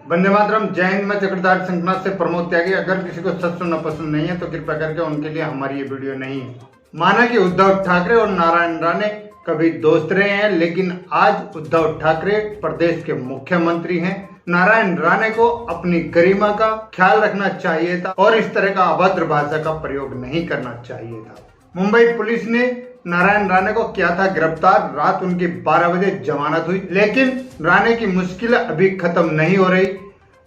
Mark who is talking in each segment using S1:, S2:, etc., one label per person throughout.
S1: वंदे मातरम। जय हिंद। मैं चक्रधारी शंखनाथ से प्रमोद त्यागी। अगर किसी को सच सुनना पसंद नहीं है तो कृपया करके उनके लिए हमारी ये वीडियो नहीं है। माना कि उद्धव ठाकरे और नारायण राणे कभी दोस्त रहे हैं, लेकिन आज उद्धव ठाकरे प्रदेश के मुख्यमंत्री हैं। नारायण राणे को अपनी गरिमा का ख्याल रखना चाहिए था और इस तरह का अभद्र भाषा का प्रयोग नहीं करना चाहिए था। मुंबई पुलिस ने नारायण राणे को किया था गिरफ्तार। रात उनकी 12 बजे जमानत हुई, लेकिन राणे की मुश्किलें अभी खत्म नहीं हो रही।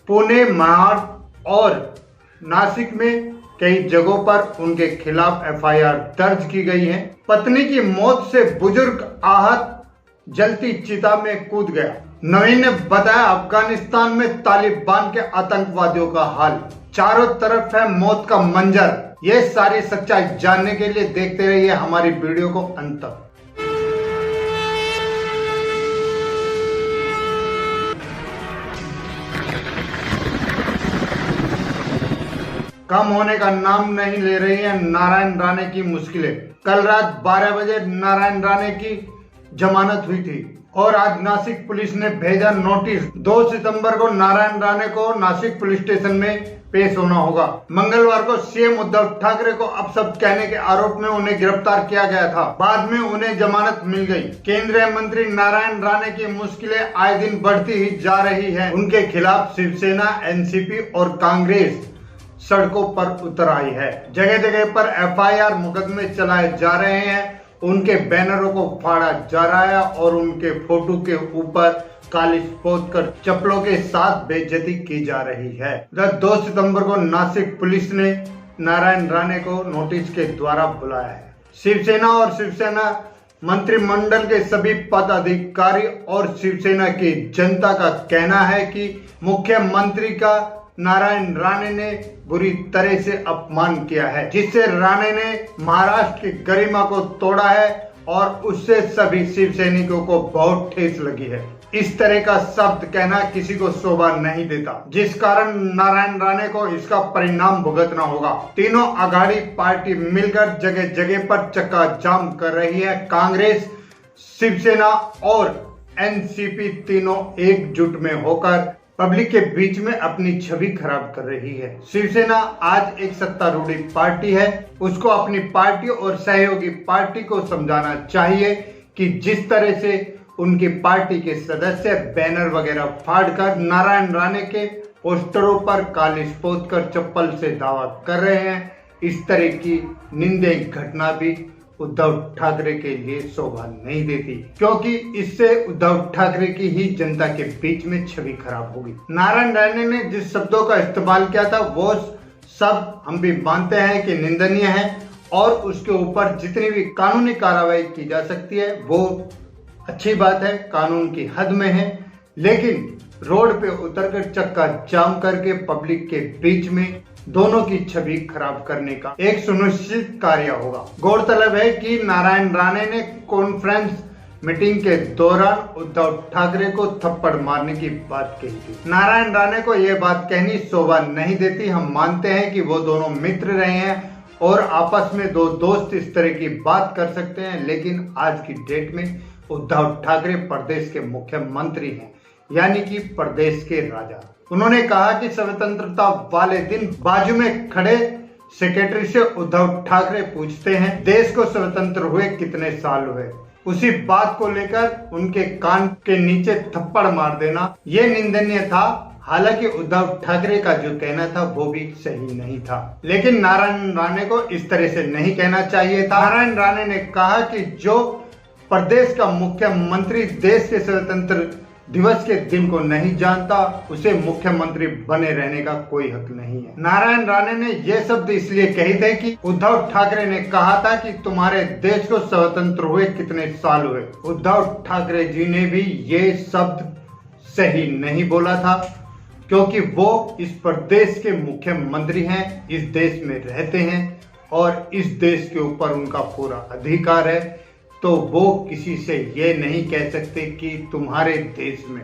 S1: पुणे, महाराष्ट्र और नासिक में कई जगहों पर उनके खिलाफ एफआईआर दर्ज की गई है। पत्नी की मौत से बुजुर्ग आहत, जलती चिता में कूद गया। नवीन ने बताया, अफगानिस्तान में तालिबान के आतंकवादियों का हाल, चारों तरफ है मौत का मंजर। ये सारी सच्चाई जानने के लिए देखते रहिए हमारी वीडियो को अंत तक। कम होने का नाम नहीं ले रही है नारायण राणे की मुश्किलें। कल रात 12 बजे नारायण राणे की जमानत हुई थी और आज नासिक पुलिस ने भेजा नोटिस। 2 सितंबर को नारायण राणे को नासिक पुलिस स्टेशन में पेश होना होगा। मंगलवार को सीएम उद्धव ठाकरे को अपशब्द कहने के आरोप में उन्हें गिरफ्तार किया गया था। बाद में उन्हें जमानत मिल गई। केंद्रीय मंत्री नारायण राणे की मुश्किलें आए दिन बढ़ती ही जा रही है। उनके खिलाफ शिवसेना, एनसीपी और कांग्रेस सड़कों पर उतर आई है। जगह जगह पर एफआईआर, मुकदमे चलाए जा रहे हैं। उनके बैनरों को फाड़ा जा रहा है और उनके फोटो के ऊपर कालिश पोत कर चप्पलों के साथ बेइज्जती की जा रही है। 2 सितंबर को नासिक पुलिस ने नारायण राणे को नोटिस के द्वारा बुलाया है। शिवसेना और शिवसेना मंत्रिमंडल के सभी पदाधिकारी और शिवसेना की जनता का कहना है कि मुख्यमंत्री का नारायण राणे ने बुरी तरह से अपमान किया है, जिससे राणे ने महाराष्ट्र की गरिमा को तोड़ा है और उससे सभी शिव सैनिकों को बहुत ठेस लगी है। इस तरह का शब्द कहना किसी को शोभा नहीं देता, जिस कारण नारायण राणे को इसका परिणाम भुगतना होगा। तीनों अघाड़ी पार्टी मिलकर जगह जगह पर चक्का जाम कर रही है। कांग्रेस, शिवसेना और एनसीपी तीनों एकजुट में होकर पब्लिक के बीच में अपनी छवि खराब कर रही है। शिवसेना आज एक सत्तारूढ़ पार्टी है। उसको अपनी पार्टी और सहयोगी पार्टी को समझाना चाहिए कि जिस तरह से उनकी पार्टी के सदस्य बैनर वगैरह फाड़कर नारायण राणे के पोस्टरों पर कालिश पोत कर चप्पल से दावा कर रहे हैं, इस तरह की निंदनीय घटना भी उद्धव ठाकरे के लिए शोभा नहीं देती, क्योंकि इससे उद्धव ठाकरे की ही जनता के बीच में छवि खराब होगी। नारायण राणे ने जिस शब्दों का इस्तेमाल किया था वो सब हम भी मानते हैं कि निंदनीय है और उसके ऊपर जितनी भी कानूनी कार्रवाई की जा सकती है वो अच्छी बात है, कानून की हद में है। लेकिन रोड पे उतरकर चक्का जाम करके पब्लिक के बीच में दोनों की छवि खराब करने का एक सुनिश्चित कार्य होगा। गौरतलब है कि नारायण राणे ने कॉन्फ्रेंस मीटिंग के दौरान उद्धव ठाकरे को थप्पड़ मारने की बात कही थी। नारायण राणे को यह बात कहनी शोभा नहीं देती। हम मानते हैं कि वो दोनों मित्र रहे हैं और आपस में दो दोस्त इस तरह की बात कर सकते हैं, लेकिन आज की डेट में उद्धव ठाकरे प्रदेश के मुख्यमंत्री हैं, यानी कि प्रदेश के राजा। उन्होंने कहा कि स्वतंत्रता वाले दिन बाजू में खड़े सेक्रेटरी से उद्धव ठाकरे पूछते हैं, देश को स्वतंत्र हुए कितने साल हुए। उसी बात को लेकर उनके कान के नीचे थप्पड़ मार देना ये निंदनीय था। हालांकि उद्धव ठाकरे का जो कहना था वो भी सही नहीं था, लेकिन नारायण राणे को इस तरह से नहीं कहना चाहिए था। नारायण राणे ने कहा कि जो प्रदेश का मुख्यमंत्री देश के स्वतंत्र दिवस के दिन को नहीं जानता, उसे मुख्यमंत्री बने रहने का कोई हक नहीं है। नारायण राणे ने ये शब्द इसलिए कहे थे कि उद्धव ठाकरे ने कहा था कि तुम्हारे देश को स्वतंत्र हुए कितने साल हुए। उद्धव ठाकरे जी ने भी ये शब्द सही नहीं बोला था, क्योंकि वो इस प्रदेश के मुख्यमंत्री हैं, इस देश में रहते हैं और इस देश के ऊपर उनका पूरा अधिकार है। तो वो किसी से ये नहीं कह सकते कि तुम्हारे देश में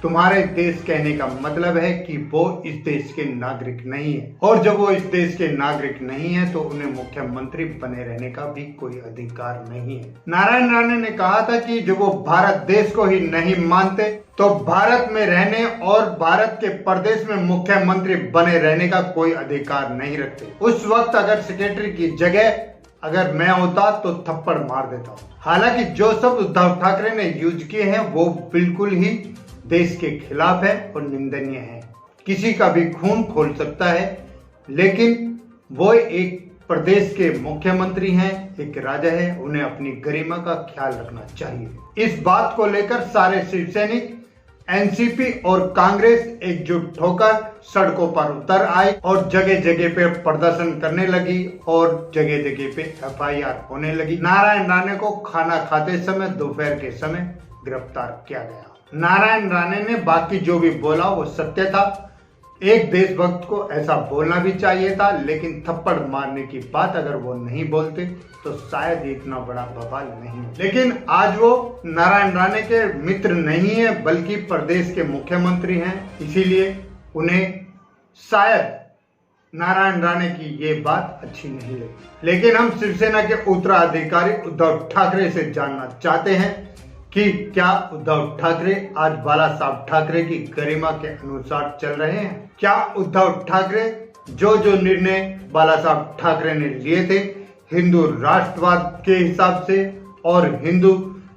S1: तुम्हारे देश कहने का मतलब है कि वो इस देश के नागरिक नहीं है, और जब वो इस देश के नागरिक नहीं है तो उन्हें मुख्यमंत्री बने रहने का भी कोई अधिकार नहीं है। नारायण राणे ने कहा था कि जब वो भारत देश को ही नहीं मानते तो भारत में रहने और भारत के प्रदेश में मुख्यमंत्री बने रहने का कोई अधिकार नहीं रखते। उस वक्त अगर सेक्रेटरी की जगह अगर मैं होता तो थप्पड़ मार देता। हालांकि जो शब्द उद्धव ठाकरे ने यूज किए हैं वो बिल्कुल ही देश के खिलाफ है और निंदनीय है। किसी का भी खून खोल सकता है, लेकिन वो एक प्रदेश के मुख्यमंत्री हैं, एक राजा है, उन्हें अपनी गरिमा का ख्याल रखना चाहिए। इस बात को लेकर सारे शिवसैनिक, एनसीपी और कांग्रेस एकजुट होकर सड़कों पर उतर आई और जगह जगह पे प्रदर्शन करने लगी और जगह जगह पे एफआईआर होने लगी। नारायण राणे को खाना खाते समय दोपहर के समय गिरफ्तार किया गया। नारायण राणे ने बाकी जो भी बोला वो सत्य था। एक देशभक्त को ऐसा बोलना भी चाहिए था, लेकिन थप्पड़ मारने की बात अगर वो नहीं बोलते तो शायद इतना बड़ा बवाल नहीं। लेकिन आज वो नारायण राणे के मित्र नहीं है बल्कि प्रदेश के मुख्यमंत्री हैं, इसीलिए उन्हें शायद नारायण राणे की ये बात अच्छी नहीं लगी। लेकिन हम शिवसेना के उत्तराधिकारी उद्धव ठाकरे से जानना चाहते हैं कि क्या उद्धव ठाकरे आज बाला साहब ठाकरे की गरिमा के अनुसार चल रहे हैं? क्या उद्धव ठाकरे जो निर्णय बाला साहब ठाकरे ने लिए थे हिंदू राष्ट्रवाद के हिसाब से और हिंदू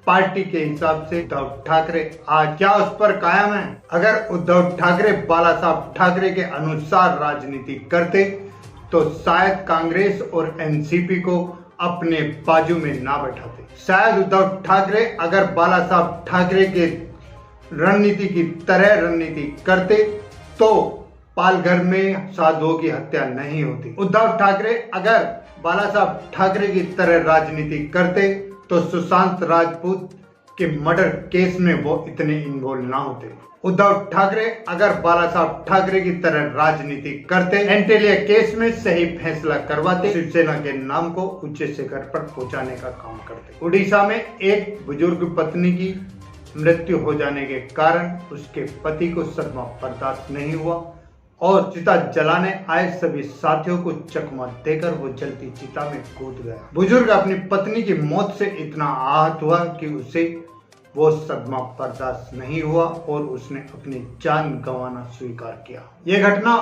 S1: पार्टी के हिसाब से, उद्धव ठाकरे आज क्या उस पर कायम है? अगर उद्धव ठाकरे बाला साहब ठाकरे के अनुसार राजनीति करते तो शायद कांग्रेस और एनसीपी को अपने बाजू में ना बैठाते। शायद उद्धव ठाकरे अगर बाला साहब ठाकरे के रणनीति की तरह रणनीति करते तो पालघर में साधुओं की हत्या नहीं होती। उद्धव ठाकरे अगर बाला साहब ठाकरे की तरह राजनीति करते तो सुशांत राजपूत के मर्डर केस में वो इतने इन्वॉल्व ना होते। उद्धव ठाकरे अगर बाला साहब ठाकरे की तरह राजनीति करते, एंटेलिया केस में सही फैसला करवाते, शिवसेना के नाम को उच्च शिखर पर पहुंचाने का काम करते। उड़ीसा में एक बुजुर्ग पत्नी की मृत्यु हो जाने के कारण उसके पति को सदमा बर्दाश्त नहीं हुआ और चिता जलाने आए सभी साथियों को चकमा देकर वो जलती चिता में कूद गया। बुजुर्ग अपनी पत्नी की मौत से इतना आहत हुआ कि उसे वो सदमा बर्दाश्त नहीं हुआ और उसने अपनी जान गंवाना स्वीकार किया। ये घटना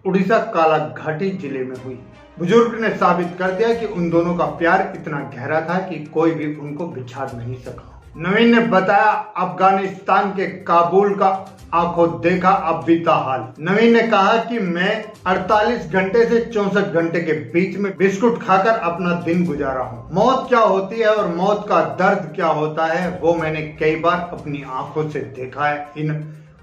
S1: उड़ीसा कालाघाटी जिले में हुई। बुजुर्ग ने साबित कर दिया कि उन दोनों का प्यार इतना गहरा था कि कोई भी उनको बिछाड़ नहीं सका। नवीन ने बताया अफगानिस्तान के काबुल का आंखों देखा अब बीता हाल। नवीन ने कहा कि मैं 48 घंटे से 64 घंटे के बीच में बिस्कुट खाकर अपना दिन गुजारा हूँ। मौत क्या होती है और मौत का दर्द क्या होता है वो मैंने कई बार अपनी आंखों से देखा है इन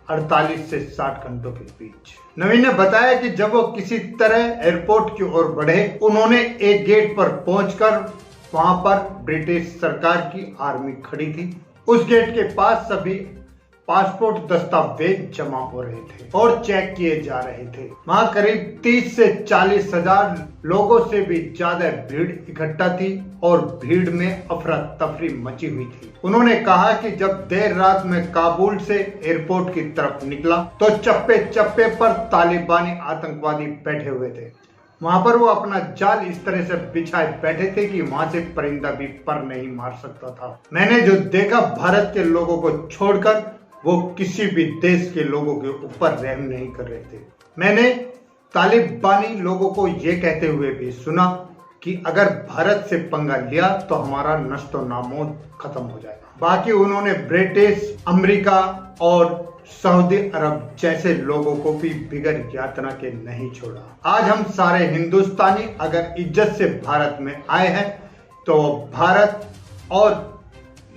S1: 48 से 60 घंटों के बीच। नवीन ने बताया कि जब वो किसी तरह एयरपोर्ट की ओर बढ़े, उन्होंने एक गेट पर पहुंचकर वहां पर ब्रिटिश सरकार की आर्मी खड़ी थी। उस गेट के पास सभी पासपोर्ट दस्तावेज जमा हो रहे थे और चेक किए जा रहे थे। वहां करीब 30 से 40 हजार लोगों से भी ज्यादा भीड़ इकट्ठा थी और भीड़ में अफरा तफरी मची हुई थी। उन्होंने कहा कि जब देर रात में काबुल से एयरपोर्ट की तरफ निकला तो चप्पे चप्पे पर तालिबानी आतंकवादी बैठे हुए थे। वहां पर वो अपना जाल इस तरह से बिछाए बैठे थे कि वहां से परिंदा भी पर नहीं मार सकता था। मैंने जो देखा, भारत के लोगों को छोड़कर वो किसी भी देश के लोगों के ऊपर रहम नहीं कर रहे थे। मैंने तालिबानी लोगों को ये कहते हुए भी सुना कि अगर भारत से पंगा लिया तो हमारा नष्टो नामोद खत्म हो जाएगा। बाकी उन्होंने ब्रिटिश, अमेरिका और सऊदी अरब जैसे लोगों को भी बिगर यातना के नहीं छोड़ा। आज हम सारे हिंदुस्तानी अगर इज्जत से भारत में आए हैं तो भारत और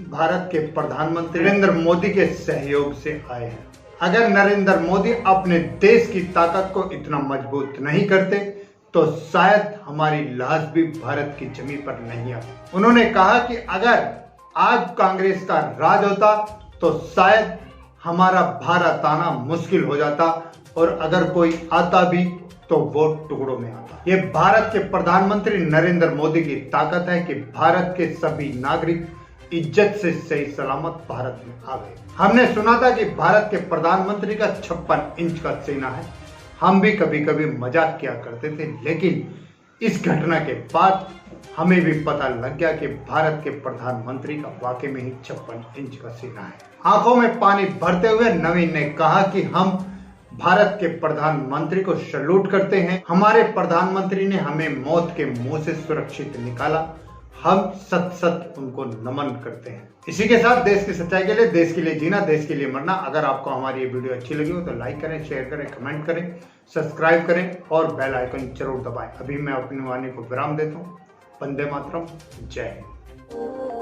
S1: भारत के प्रधानमंत्री नरेंद्र मोदी के सहयोग से आए हैं। अगर नरेंद्र मोदी अपने देश की ताकत को इतना मजबूत नहीं करते तो शायद हमारी लाश भी भारत की जमीन पर नहीं आती। उन्होंने कहा कि अगर आज कांग्रेस का राज होता तो शायद हमारा भारत आना मुश्किल हो जाता और अगर कोई आता भी तो वो टुकड़ों में आता। ये भारत के प्रधानमंत्री नरेंद्र मोदी की ताकत है कि भारत के सभी नागरिक इज्जत से सही सलामत भारत में आ गए। हमने सुना था कि भारत के प्रधानमंत्री का 56 इंच का सीना है। हम भी कभी कभी मजाक किया करते थे, लेकिन इस घटना के बाद हमें भी पता लग गया कि भारत के प्रधानमंत्री का वाकई में ही 56 इंच का सीना है। आंखों में पानी भरते हुए नवीन ने कहा कि हम भारत के प्रधानमंत्री को सैल्यूट करते हैं। हमारे प्रधानमंत्री ने हमें मौत के मुंह से सुरक्षित निकाला। हम सत सत उनको नमन करते हैं। इसी के साथ देश की सच्चाई के लिए, देश के लिए जीना, देश के लिए मरना। अगर आपको हमारी ये वीडियो अच्छी लगी हो तो लाइक करें, शेयर करें, कमेंट करें, सब्सक्राइब करें और बेल आइकन जरूर दबाएं। अभी मैं अपनी वाणी को विराम देता हूँ। वंदे मातरम, जय हिंद।